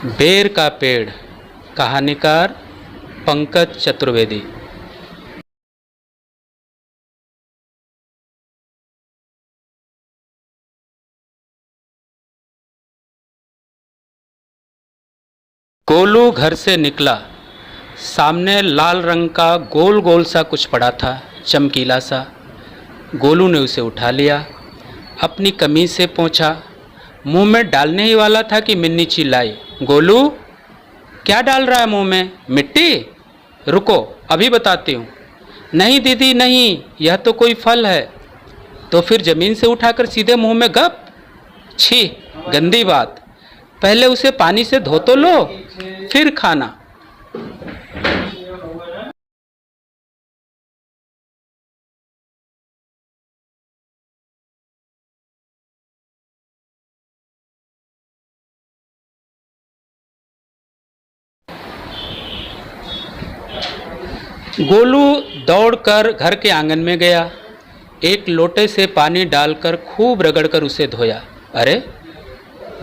बेर का पेड़, कहानीकार पंकज चतुर्वेदी। गोलू घर से निकला। सामने लाल रंग का गोल गोल सा कुछ पड़ा था, चमकीला सा। गोलू ने उसे उठा लिया, अपनी कमीज से पोंछा। मुंह में डालने ही वाला था कि मिन्नी चिल्लाई, गोलू क्या डाल रहा है मुंह में? मिट्टी? रुको अभी बताती हूँ। नहीं दीदी नहीं, यह तो कोई फल है। तो फिर जमीन से उठाकर सीधे मुंह में गप? छी, गंदी बात। पहले उसे पानी से धो तो लो, फिर खाना। गोलू दौड़कर घर के आंगन में गया। एक लोटे से पानी डालकर खूब रगड़कर उसे धोया। अरे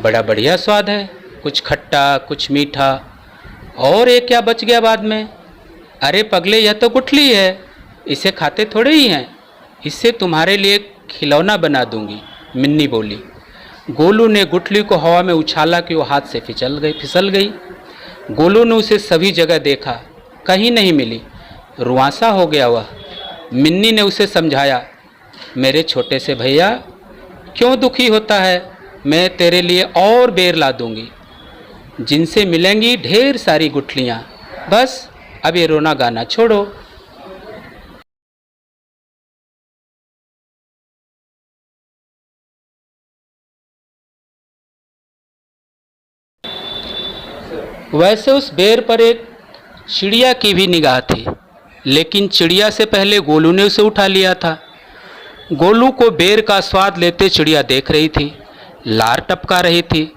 बड़ा बढ़िया स्वाद है, कुछ खट्टा कुछ मीठा। और एक क्या बच गया बाद में? अरे पगले, यह तो गुठली है, इसे खाते थोड़े ही हैं। इससे तुम्हारे लिए खिलौना बना दूंगी, मिन्नी बोली। गोलू ने गुठली को हवा में उछाला कि वो हाथ से फिसल गई। गोलू ने उसे सभी जगह देखा, कहीं नहीं मिली। रुआंसा हो गया वह। मिन्नी ने उसे समझाया, मेरे छोटे से भैया क्यों दुखी होता है, मैं तेरे लिए और बेर ला दूंगी, जिनसे मिलेंगी ढेर सारी गुठलियाँ। बस अब ये रोना गाना छोड़ो। वैसे उस बेर पर एक चिड़िया की भी निगाह थी, लेकिन चिड़िया से पहले गोलू ने उसे उठा लिया था। गोलू को बेर का स्वाद लेते चिड़िया देख रही थी, लार टपका रही थी।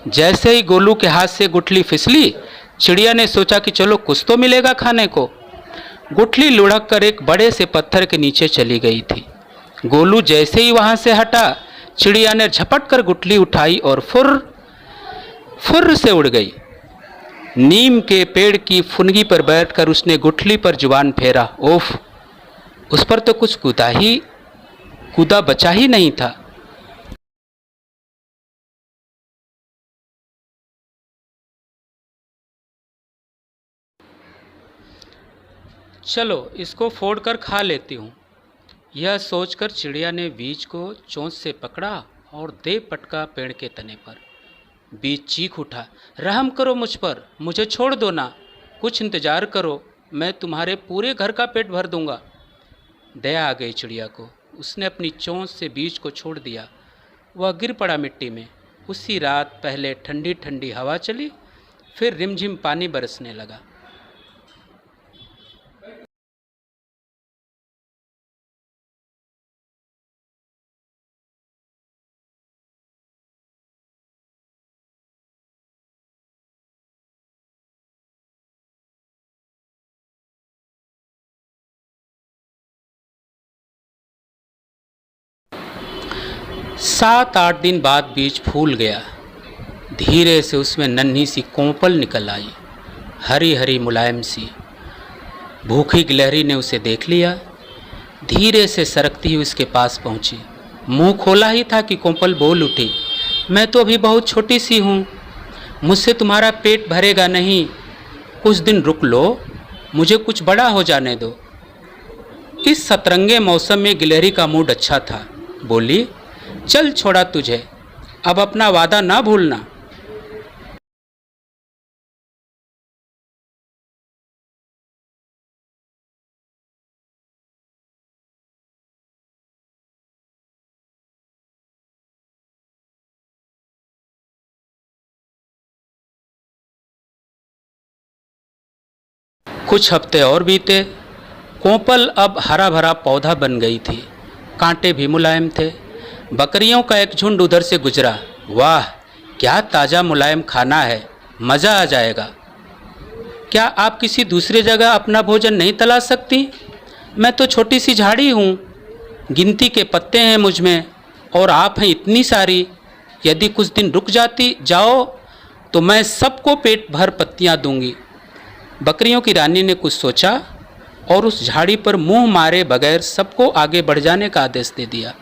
जैसे ही गोलू के हाथ से गुठली फिसली, चिड़िया ने सोचा कि चलो कुछ तो मिलेगा खाने को। गुठली लुढ़क कर एक बड़े से पत्थर के नीचे चली गई थी। गोलू जैसे ही वहाँ से हटा, चिड़िया ने झपट कर गुठली उठाई और फुर्र फुर्र से उड़ गई। नीम के पेड़ की फुनगी पर बैठकर उसने गुठली पर जुबान फेरा। ओफ, उस पर तो कुछ कूदा बचा ही नहीं था। चलो इसको फोड़कर खा लेती हूँ। यह सोचकर चिड़िया ने बीज को चोंच से पकड़ा और दे पटका पेड़ के तने पर। बीज चीख उठा, रहम करो मुझ पर, मुझे छोड़ दो ना, कुछ इंतजार करो, मैं तुम्हारे पूरे घर का पेट भर दूंगा। दया आ गई चिड़िया को, उसने अपनी चोंच से बीज को छोड़ दिया। वह गिर पड़ा मिट्टी में। उसी रात पहले ठंडी ठंडी हवा चली, फिर रिमझिम पानी बरसने लगा। सात आठ दिन बाद बीज फूल गया। धीरे से उसमें नन्ही सी कोंपल निकल आई, हरी हरी मुलायम सी। भूखी गिलहरी ने उसे देख लिया, धीरे से सरकती हुई उसके पास पहुंची। मुंह खोला ही था कि कोंपल बोल उठी, मैं तो अभी बहुत छोटी सी हूँ, मुझसे तुम्हारा पेट भरेगा नहीं, कुछ दिन रुक लो, मुझे कुछ बड़ा हो जाने दो। इस सतरंगे मौसम में गिलहरी का मूड अच्छा था। बोली, चल छोड़ा तुझे, अब अपना वादा ना भूलना। कुछ हफ्ते और बीते। कोंपल अब हरा भरा पौधा बन गई थी, कांटे भी मुलायम थे। बकरियों का एक झुंड उधर से गुजरा। वाह, क्या ताज़ा मुलायम खाना है, मज़ा आ जाएगा। क्या आप किसी दूसरी जगह अपना भोजन नहीं तलाश सकती? मैं तो छोटी सी झाड़ी हूँ, गिनती के पत्ते हैं मुझ में, और आप हैं इतनी सारी। यदि कुछ दिन रुक जाओ तो मैं सबको पेट भर पत्तियां दूंगी। बकरियों की रानी ने कुछ सोचा और उस झाड़ी पर मुंह मारे बगैर सबको आगे बढ़ जाने का आदेश दे दिया।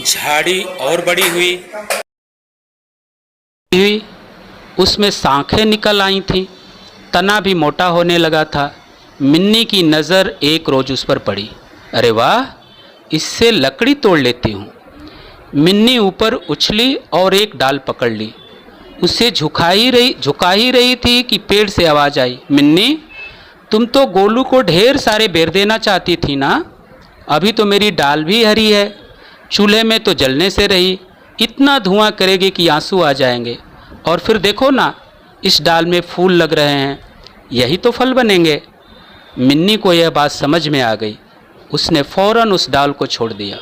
झाड़ी और बड़ी हुई, उसमें शाखें निकल आई थीं, तना भी मोटा होने लगा था। मिन्नी की नज़र एक रोज उस पर पड़ी। अरे वाह, इससे लकड़ी तोड़ लेती हूँ। मिन्नी ऊपर उछली और एक डाल पकड़ ली। उसे झुका ही रही थी कि पेड़ से आवाज़ आई, मिन्नी, तुम तो गोलू को ढेर सारे बेर देना चाहती थी ना? अभी तो मेरी डाल भी हरी है, चूल्हे में तो जलने से रही, इतना धुआं करेगी कि आंसू आ जाएंगे। और फिर देखो ना, इस डाल में फूल लग रहे हैं, यही तो फल बनेंगे। मिन्नी को यह बात समझ में आ गई। उसने फौरन उस डाल को छोड़ दिया।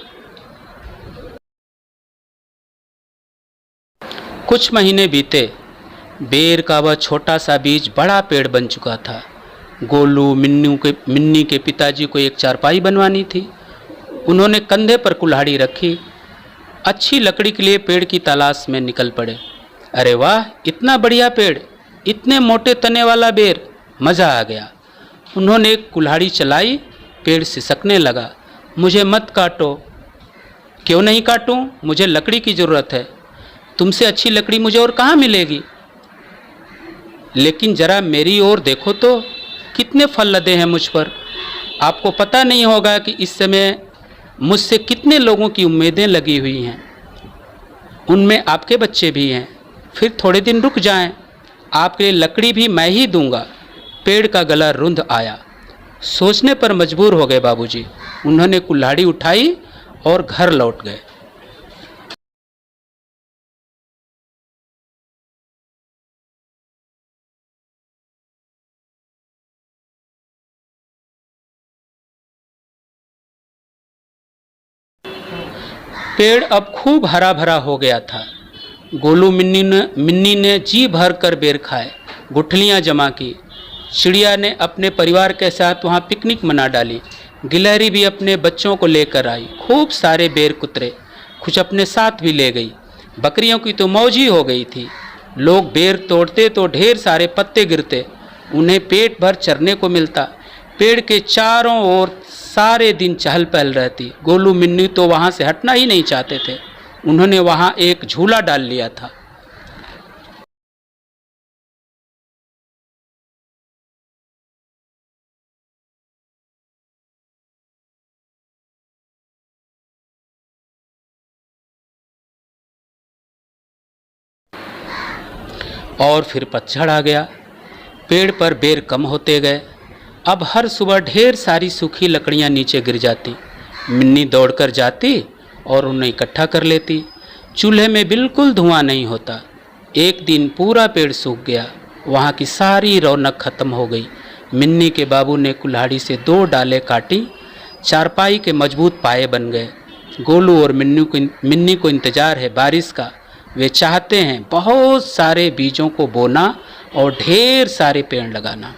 कुछ महीने बीते। बेर का वह छोटा सा बीज बड़ा पेड़ बन चुका था। गोलू मिन्नी के पिताजी को एक चारपाई बनवानी थी। उन्होंने कंधे पर कुल्हाड़ी रखी। अच्छी लकड़ी के लिए पेड़ की तलाश में निकल पड़े। अरे वाह, इतना बढ़िया पेड़, इतने मोटे तने वाला बेर, मज़ा आ गया। उन्होंने कुल्हाड़ी चलाई, पेड़ सिसकने लगा। मुझे मत काटो। क्यों नहीं काटूं? मुझे लकड़ी की ज़रूरत है। तुमसे अच्छी लकड़ी मुझे और कहाँ मिलेगी? लेकिन ज़रा मेरी ओर देखो तो, कितने फल लदे हैं मुझ पर। आपको पता नहीं होगा कि इस समय मुझसे कितने लोगों की उम्मीदें लगी हुई हैं। उनमें आपके बच्चे भी हैं। फिर थोड़े दिन रुक जाएं, आपके लिए लकड़ी भी मैं ही दूंगा। पेड़ का गला रुंध आया। सोचने पर मजबूर हो गए बाबूजी। उन्होंने कुल्हाड़ी उठाई और घर लौट गए। पेड़ अब खूब हरा भरा हो गया था। गोलू मिन्नी ने जी भर कर बेर खाए, गुठलियाँ जमा की। चिड़िया ने अपने परिवार के साथ वहाँ पिकनिक मना डाली। गिलहरी भी अपने बच्चों को लेकर आई। खूब सारे बेर कुतरे, कुछ अपने साथ भी ले गई। बकरियों की तो मौज ही हो गई थी। लोग बेर तोड़ते तो ढेर सारे पत्ते गिरते, उन्हें पेट भर चरने को मिलता। पेड़ के चारों ओर सारे दिन चहल पहल रहती। गोलू मिन्नी तो वहाँ से हटना ही नहीं चाहते थे। उन्होंने वहाँ एक झूला डाल लिया था। और फिर पतझड़ आ गया। पेड़ पर बेर कम होते गए। अब हर सुबह ढेर सारी सूखी लकड़ियाँ नीचे गिर जाती। मिन्नी दौड़कर जाती और उन्हें इकट्ठा कर लेती। चूल्हे में बिल्कुल धुआं नहीं होता। एक दिन पूरा पेड़ सूख गया। वहाँ की सारी रौनक खत्म हो गई। मिन्नी के बाबू ने कुल्हाड़ी से 2 डालें काटी। चारपाई के मजबूत पाए बन गए। गोलू और मिन्नी को इंतज़ार है बारिश का। वे चाहते हैं बहुत सारे बीजों को बोना और ढेर सारे पेड़ लगाना।